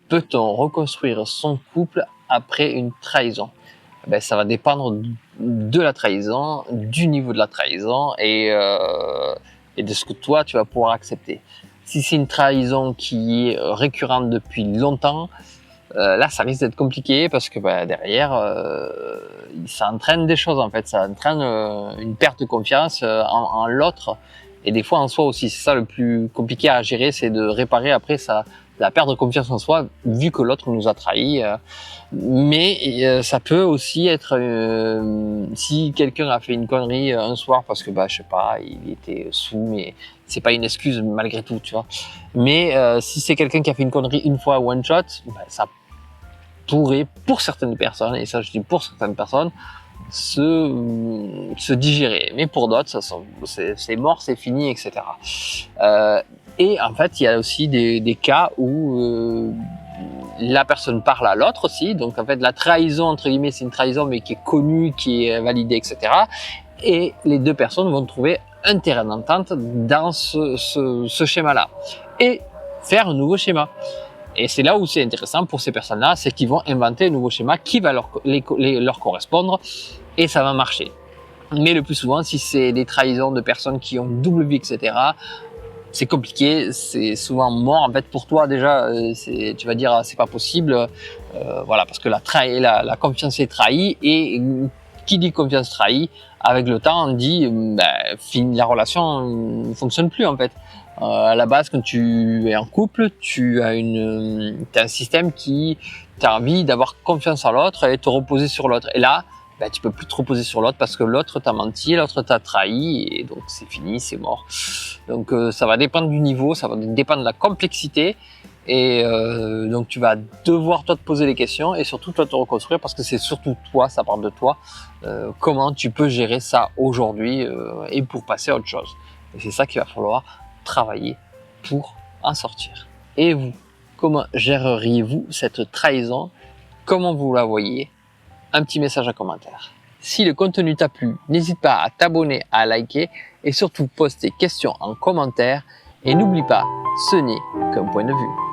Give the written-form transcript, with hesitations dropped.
peut-on reconstruire son couple après une trahison? Ben, ça va dépendre de la trahison, du niveau de la trahison et de ce que toi tu vas pouvoir accepter. Si c'est une trahison qui est récurrente depuis longtemps, là ça risque d'être compliqué parce que ben, derrière ça entraîne des choses en fait, ça entraîne une perte de confiance en l'autre et des fois en soi aussi. C'est ça le plus compliqué à gérer, c'est de réparer après la perte de confiance en soi vu que l'autre nous a trahis. Mais ça peut aussi être si quelqu'un a fait une connerie un soir parce que bah je sais pas, il était sous, mais c'est pas une excuse malgré tout, tu vois. Mais si c'est quelqu'un qui a fait une connerie une fois one shot, bah, ça pourrait pour certaines personnes, et ça je dis pour certaines personnes, se digérer. Mais pour d'autres, c'est mort, c'est fini, etc. Et en fait, il y a aussi des cas où la personne parle à l'autre aussi. Donc en fait, la trahison, entre guillemets, c'est une trahison, mais qui est connue, qui est validée, etc. Et les deux personnes vont trouver un terrain d'entente dans ce schéma-là. Et faire un nouveau schéma. Et c'est là où c'est intéressant pour ces personnes-là, c'est qu'ils vont inventer un nouveau schéma qui va leur correspondre et ça va marcher. Mais le plus souvent, si c'est des trahisons de personnes qui ont une double vie, etc., c'est compliqué, c'est souvent mort. En fait, pour toi, déjà, tu vas dire, c'est pas possible, voilà, parce que la confiance est trahie et qui dit confiance trahie, avec le temps, on dit, la relation ne fonctionne plus en fait. À la base, quand tu es en couple, tu as un système qui t'as envie d'avoir confiance en l'autre et te reposer sur l'autre. Et là, tu peux plus te reposer sur l'autre parce que l'autre t'a menti, l'autre t'a trahi et donc c'est fini, c'est mort. Donc ça va dépendre du niveau, ça va dépendre de la complexité et donc tu vas devoir toi te poser les questions et surtout toi te reconstruire parce que c'est surtout toi, ça parle de toi, comment tu peux gérer ça aujourd'hui et pour passer à autre chose. Et c'est ça qu'il va falloir travailler pour en sortir. Et vous, comment géreriez-vous cette trahison? Comment vous la voyez? Un petit message en commentaire. Si le contenu t'a plu, n'hésite pas à t'abonner, à liker et surtout pose tes questions en commentaire. Et n'oublie pas, ce n'est qu'un point de vue.